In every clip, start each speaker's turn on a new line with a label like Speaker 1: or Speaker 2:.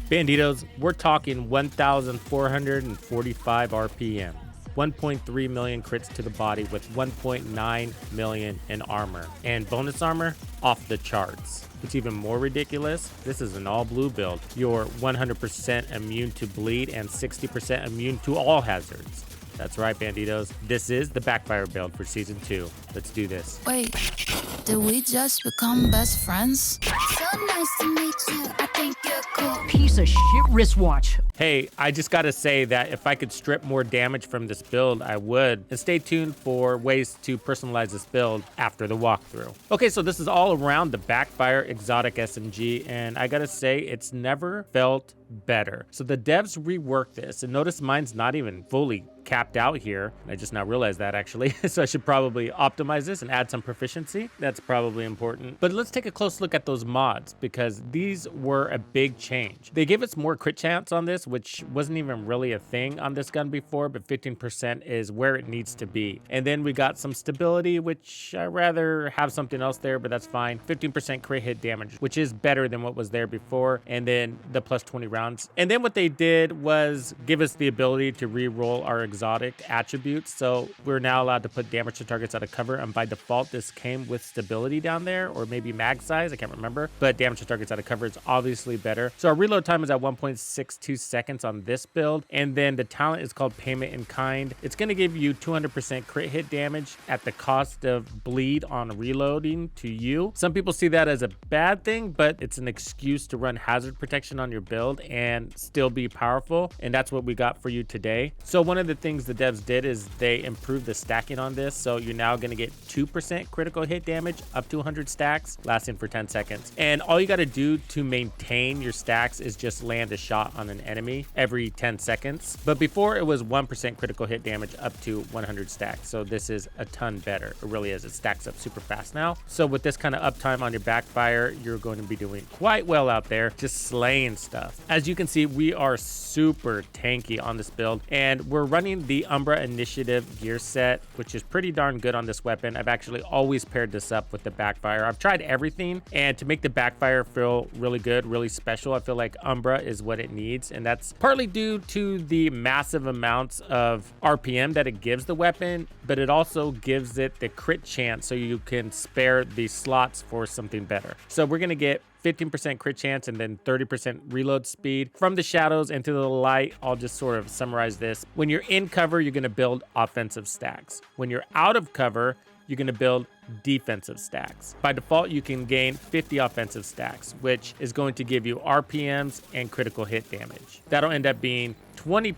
Speaker 1: Banditos, we're talking 1,445 RPM, 1.3 million crits to the body with 1.9 million in armor, and bonus armor off the charts. What's even more ridiculous, this is an all blue build. You're 100% immune to bleed and 60% immune to all hazards. That's right, Banditos. This is the Backfire build for Season 2. Let's do this.
Speaker 2: Wait, did we just become best friends? So nice to meet you. I think you're cool.
Speaker 3: Piece of shit wristwatch.
Speaker 1: Hey, I just gotta say that if I could strip more damage from this build, I would. And stay tuned for ways to personalize this build after the walkthrough. Okay, so this is all around the Backfire Exotic SMG, and I gotta say, it's never felt better. So the devs reworked this, and notice mine's not even fully capped out here. I just now realized that actually. So I should probably optimize this and add some proficiency. That's probably important. But let's take a close look at those mods because these were a big change. They gave us more crit chance on this, which wasn't even really a thing on this gun before, but 15% is where it needs to be. And then we got some stability, which I rather have something else there, but that's fine. 15% crit hit damage, which is better than what was there before. And then the plus 20 rounds. And then what they did was give us the ability to re-roll our exotic attributes. So we're now allowed to put damage to targets out of cover. And by default, this came with stability down there, or maybe mag size. I can't remember. But damage to targets out of cover is obviously better. So our reload time is at 1.62 seconds on this build. And then the talent is called Payment in Kind. It's going to give you 200% crit hit damage at the cost of bleed on reloading to you. Some people see that as a bad thing, but it's an excuse to run hazard protection on your build and still be powerful. And that's what we got for you today. So one of the things the devs did is they improved the stacking on this. So you're now going to get 2% critical hit damage up to 100 stacks, lasting for 10 seconds. And all you got to do to maintain your stacks is just land a shot on an enemy every 10 seconds. But before it was 1% critical hit damage up to 100 stacks. So this is a ton better. It really is. It stacks up super fast now. So with this kind of uptime on your Backfire, you're going to be doing quite well out there, just slaying stuff. As you can see, we are super tanky on this build, and we're running the Umbra Initiative gear set, which is pretty darn good on this weapon. I've actually always paired this up with the Backfire. I've tried everything, and to make the Backfire feel really good, really special, I feel like Umbra is what it needs, and that's partly due to the massive amounts of RPM that it gives the weapon, but it also gives it the crit chance so you can spare the slots for something better. So we're going to get 15% crit chance and then 30% reload speed. From the shadows into the light, I'll just sort of summarize this. When you're in cover, you're going to build offensive stacks. When you're out of cover, you're going to build defensive stacks. By default, you can gain 50 offensive stacks, which is going to give you RPMs and critical hit damage. That'll end up being 20%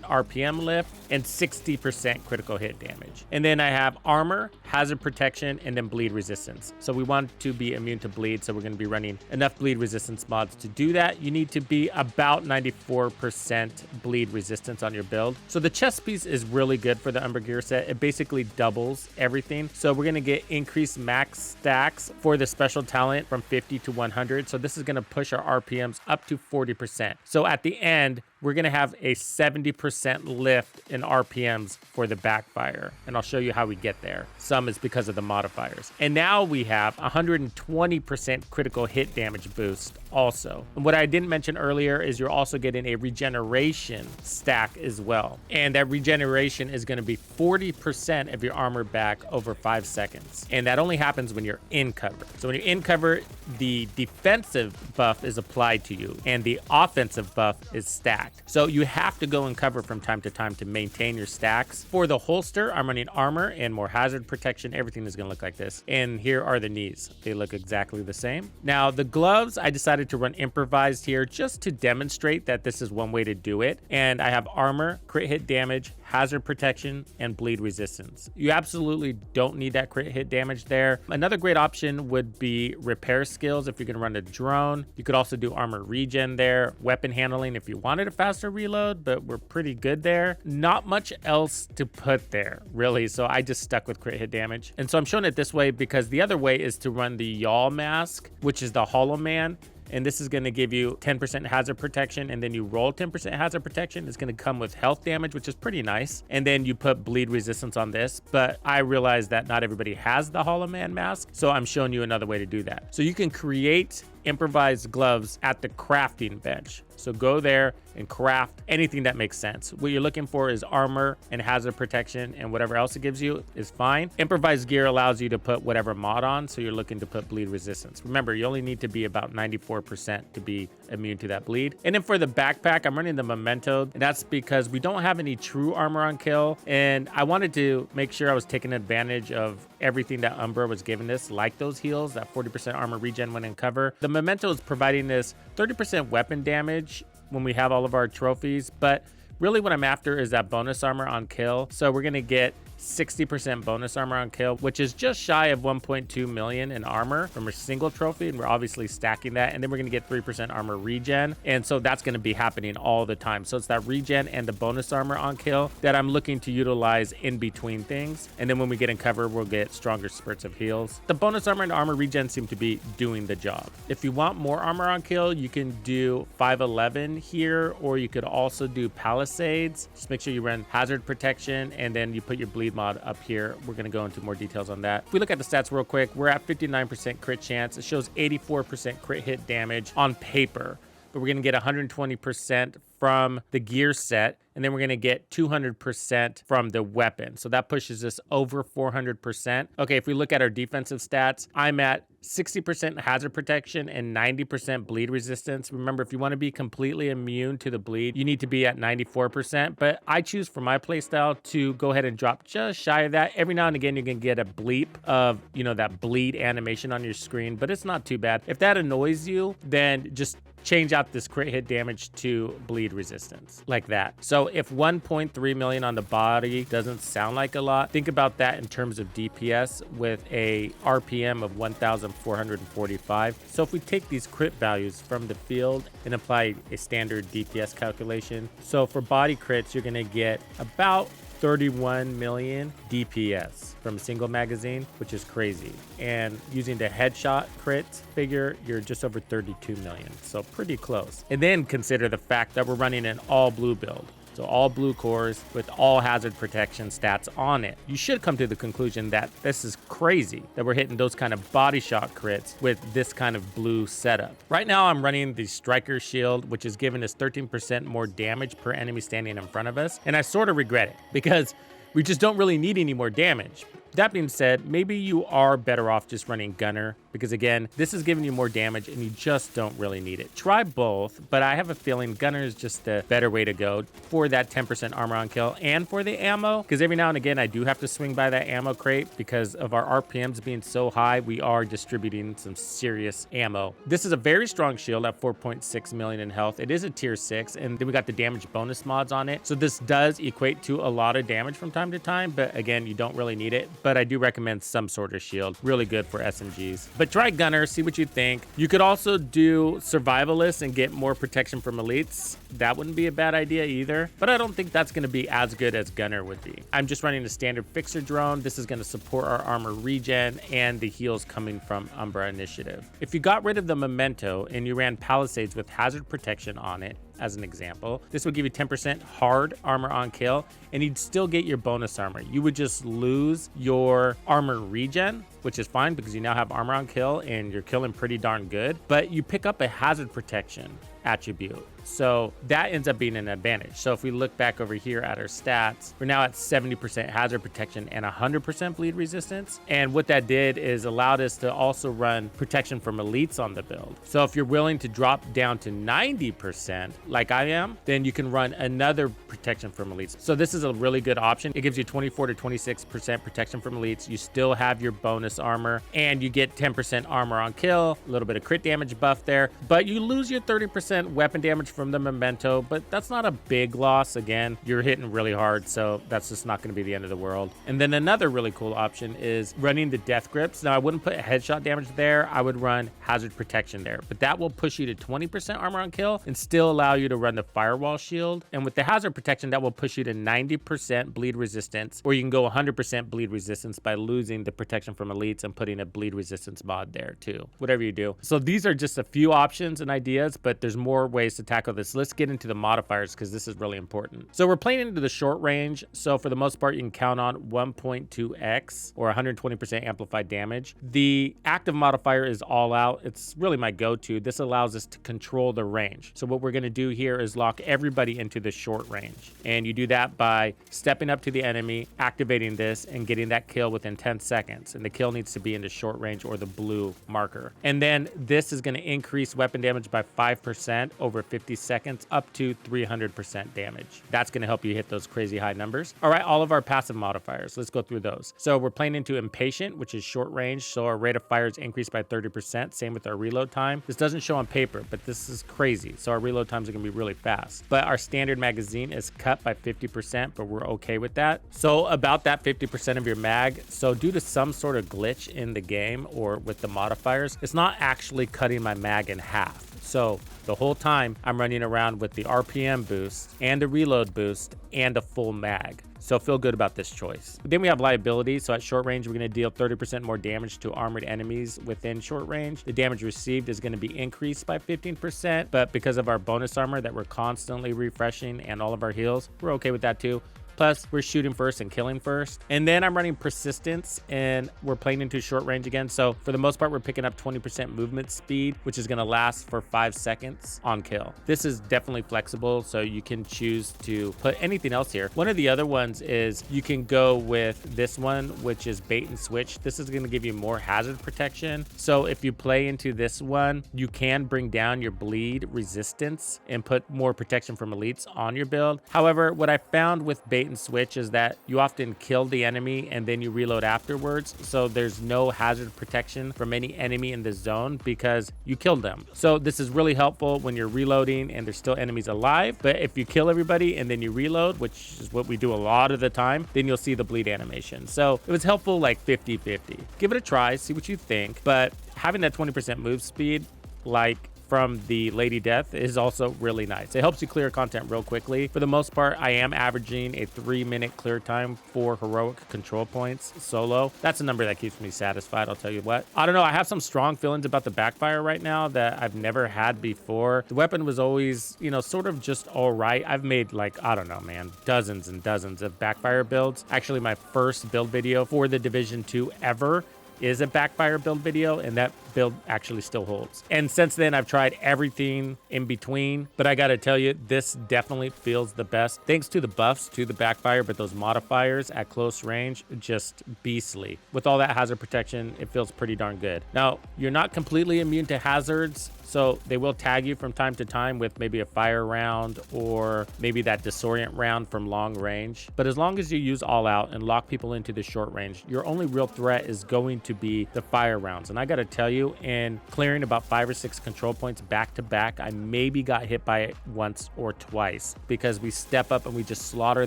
Speaker 1: RPM lift and 60% critical hit damage. And then I have armor, hazard protection, and then bleed resistance. So we want to be immune to bleed, so we're going to be running enough bleed resistance mods to do that. You need to be about 94% bleed resistance on your build. So the chest piece is really good for the Umbra gear set. It basically doubles everything. So we're going to get increased max stacks for the special talent from 50 to 100. So this is going to push our RPMs up to 40%. So at the end, we're going to have a 70% lift in RPMs for the Backfire. And I'll show you how we get there. Some is because of the modifiers. And now we have 120% critical hit damage boost also. And what I didn't mention earlier is you're also getting a regeneration stack as well. And that regeneration is going to be 40% of your armor back over 5 seconds. And that only happens when you're in cover. So when you're in cover, the defensive buff is applied to you and the offensive buff is stacked. So you have to go in cover from time to time to maintain your stacks. For the holster, I'm running armor and more hazard protection. Everything is going to look like this. And here are the knees. They look exactly the same. Now the gloves, I decided to run improvised here just to demonstrate that this is one way to do it. And I have armor, crit hit damage, hazard protection, and bleed resistance. You absolutely don't need that crit hit damage there. Another great option would be repair skills if you're going to run a drone. You could also do armor regen there, weapon handling if you wanted a faster reload, but we're pretty good there. Not much else to put there, really, so I just stuck with crit hit damage. And so I'm showing it this way because the other way is to run the Yaw mask, which is the Hollow Man. And this is going to give you 10% hazard protection, and then you roll 10% hazard protection. It's going to come with health damage, which is pretty nice. And then you put bleed resistance on this, but I realize that not everybody has the Hollow Man mask, so I'm showing you another way to do that. So you can create improvised gloves at the crafting bench. So go there and craft anything that makes sense. What you're looking for is armor and hazard protection, and whatever else it gives you is fine. Improvised gear allows you to put whatever mod on, so you're looking to put bleed resistance. Remember, you only need to be about 94% to be immune to that bleed. And then for the backpack, I'm running the Memento, and that's because we don't have any true armor on kill, and I wanted to make sure I was taking advantage of everything that Umbra was giving us, like those heals, that 40% armor regen when in cover. The Memento is providing this 30% weapon damage when we have all of our trophies, but really what I'm after is that bonus armor on kill. So we're gonna get 60% bonus armor on kill, which is just shy of 1.2 million in armor from a single trophy, and we're obviously stacking that, and then we're gonna get 3% armor regen, and so that's gonna be happening all the time. So it's that regen and the bonus armor on kill that I'm looking to utilize in between things, and then when we get in cover, we'll get stronger spurts of heals. The bonus armor and armor regen seem to be doing the job. If you want more armor on kill, you can do 511 here, or you could also do Palisades. Just make sure you run hazard protection, and then you put your bleed mod up here. We're going to go into more details on that. If we look at the stats real quick, we're at 59% crit chance. It shows 84% crit hit damage on paper, but we're going to get 120% from the gear set, and then we're going to get 200% from the weapon. So that pushes us over 400%. Okay, if we look at our defensive stats, I'm at 60% hazard protection and 90% bleed resistance. Remember, if you want to be completely immune to the bleed, you need to be at 94%, but I choose for my playstyle to go ahead and drop just shy of that. Every now and again, you can get a bleep of, that bleed animation on your screen, but it's not too bad. If that annoys you, then just change out this crit hit damage to bleed resistance like that. So if 1.3 million on the body doesn't sound like a lot, think about that in terms of DPS with a RPM of 1,445. So if we take these crit values from the field and apply a standard DPS calculation, so for body crits, you're gonna get about 31 million DPS from a single magazine, which is crazy. And using the headshot crits figure, you're just over 32 million. So pretty close. And then consider the fact that we're running an all blue build. So all blue cores with all hazard protection stats on it. You should come to the conclusion that this is crazy that we're hitting those kind of body shot crits with this kind of blue setup. Right now I'm running the Striker Shield, which is giving us 13% more damage per enemy standing in front of us. And I sort of regret it because we just don't really need any more damage. That being said, maybe you are better off just running Gunner because again, this is giving you more damage and you just don't really need it. Try both, but I have a feeling Gunner is just a better way to go for that 10% armor on kill and for the ammo, because every now and again, I do have to swing by that ammo crate because of our RPMs being so high, we are distributing some serious ammo. This is a very strong shield at 4.6 million in health. It is a tier 6, and then we got the damage bonus mods on it. So this does equate to a lot of damage from time to time, but again, you don't really need it. But I do recommend some sort of shield. Really good for SMGs. But try Gunner, see what you think. You could also do Survivalist and get more protection from elites. That wouldn't be a bad idea either. But I don't think that's going to be as good as Gunner would be. I'm just running the standard Fixer drone. This is going to support our armor regen and the heals coming from Umbra Initiative. If you got rid of the Memento and you ran Palisades with hazard protection on it, as an example, this would give you 10% hard armor on kill, and you'd still get your bonus armor. You would just lose your armor regen, which is fine because you now have armor on kill and you're killing pretty darn good, but you pick up a hazard protection attribute. So that ends up being an advantage. So if we look back over here at our stats, we're now at 70% hazard protection and 100% bleed resistance. And what that did is allowed us to also run protection from elites on the build. So if you're willing to drop down to 90%, like I am, then you can run another protection from elites. So this is a really good option. It gives you 24 to 26% protection from elites. You still have your bonus armor and you get 10% armor on kill, a little bit of crit damage buff there, but you lose your 30% weapon damage from the Memento, but that's not a big loss. Again, you're hitting really hard, so that's just not going to be the end of the world. And then another really cool option is running the death grips. Now I wouldn't put headshot damage there. I would run hazard protection there, but that will push you to 20% armor on kill and still allow you to run the firewall shield. And with the hazard protection, that will push you to 90% bleed resistance, or you can go 100% bleed resistance by losing the protection from elites and putting a bleed resistance mod there too, whatever you do. So these are just a few options and ideas, but there's more ways to tackle tackle this, let's get into the modifiers because this is really important. So we're playing into the short range. So for the most part, you can count on 1.2x or 120% amplified damage. The active modifier is all out. It's really my go-to. This allows us to control the range. So what we're going to do here is lock everybody into the short range. And you do that by stepping up to the enemy, activating this, and getting that kill within 10 seconds. And the kill needs to be in the short range or the blue marker. And then this is going to increase weapon damage by 5% over 50 seconds up to 300% damage. That's going to help you hit those crazy high numbers. All right, all of our passive modifiers. Let's go through those. So we're playing into Impatient, which is short range. So our rate of fire is increased by 30%. Same with our reload time. This doesn't show on paper, but this is crazy. So our reload times are going to be really fast. But our standard magazine is cut by 50%, but we're okay with that. So about that 50% of your mag. So due to some sort of glitch in the game or with the modifiers, it's not actually cutting my mag in half. So the whole time I'm running around with the RPM boost and the reload boost and a full mag. So feel good about this choice. Then we have liability. So at short range, we're going to deal 30% more damage to armored enemies within short range. The damage received is going to be increased by 15%, but because of our bonus armor that we're constantly refreshing and all of our heals, we're okay with that too. Plus, we're shooting first and killing first. And then I'm running persistence and we're playing into short range again. So for the most part, we're picking up 20% movement speed, which is going to last for 5 seconds on kill. This is definitely flexible, so you can choose to put anything else here. One of the other ones is you can go with this one, which is bait and switch. This is going to give you more hazard protection. So if you play into this one, you can bring down your bleed resistance and put more protection from elites on your build. However, what I found with bait and switch is that you often kill the enemy and then you reload afterwards, so there's no hazard protection from any enemy in the zone because you killed them. So this is really helpful when you're reloading and there's still enemies alive, but if you kill everybody and then you reload, which is what we do a lot of the time, then you'll see the bleed animation. So it was helpful, like 50-50. Give it a try, see what you think, but having that 20% move speed, like from the Lady Death, is also really nice. It helps you clear content real quickly. For the most part, I am averaging a 3-minute clear time for heroic control points solo. That's a number that keeps me satisfied, I'll tell you what. I don't know, I have some strong feelings about the Backfire right now that I've never had before. The weapon was always, you know, sort of just all right. I've made like, I don't know, man, dozens and dozens of Backfire builds. Actually, my first build video for the Division 2 ever is a Backfire build video, and that build actually still holds. And since then, I've tried everything in between, but I gotta tell you, this definitely feels the best. Thanks to the buffs to the Backfire, but those modifiers at close range, just beastly. With all that hazard protection, it feels pretty darn good. Now, you're not completely immune to hazards, so they will tag you from time to time with maybe a fire round or maybe that disorient round from long range. But as long as you use all out and lock people into the short range, your only real threat is going to be the fire rounds. And I gotta tell you, in clearing about 5 or 6 control points back to back, I maybe got hit by it once or twice because we step up and we just slaughter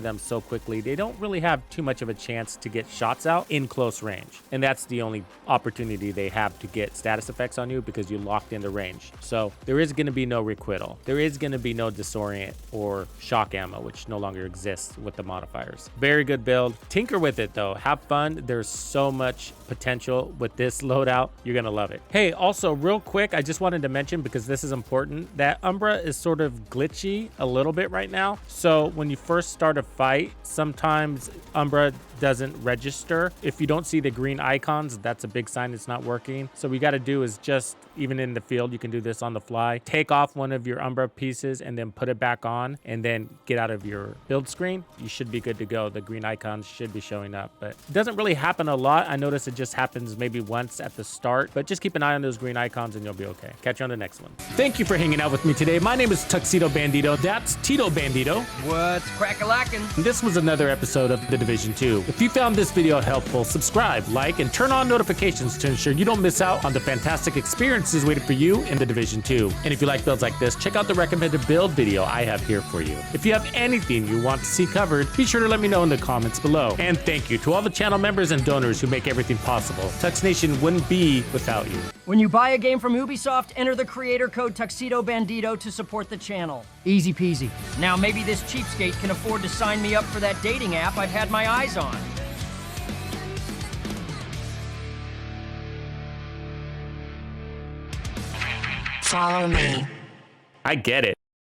Speaker 1: them so quickly. They don't really have too much of a chance to get shots out in close range. And that's the only opportunity they have to get status effects on you because you locked into range. So there is going to be no requital. There is going to be no disorient or shock ammo, which no longer exists with the modifiers. Very good build. Tinker with it though. Have fun. There's so much potential with this loadout. You're going to love it. Hey, also real quick, I just wanted to mention, because this is important, that Umbra is sort of glitchy a little bit right now. So when you first start a fight, sometimes Umbra doesn't register. If you don't see the green icons, that's a big sign it's not working. So what you got to do is just, even in the field, you can do this on the fly. Take off one of your Umbra pieces and then put it back on and then get out of your build screen. You should be good to go. The green icons should be showing up, but it doesn't really happen a lot. I notice it just happens maybe once at the start, but just keep an eye on those green icons and you'll be okay. Catch you on the next one. Thank you for hanging out with me today. My name is Tuxedo Bandido. That's Tito Bandido.
Speaker 3: What's crack-a-lackin'?
Speaker 1: This was another episode of The Division 2. If you found this video helpful, subscribe, like, and turn on notifications to ensure you don't miss out on the fantastic experiences waiting for you in The Division 2. And if you like builds like this, check out the recommended build video I have here for you. If you have anything you want to see covered, be sure to let me know in the comments below. And thank you to all the channel members and donors who make everything possible. Tux Nation wouldn't be without you.
Speaker 3: When you buy a game from Ubisoft, enter the creator code Tuxedo Bandido to support the channel. Easy peasy. Now maybe this cheapskate can afford to sign me up for that dating app I've had my eyes on.
Speaker 2: Follow me.
Speaker 1: I get it.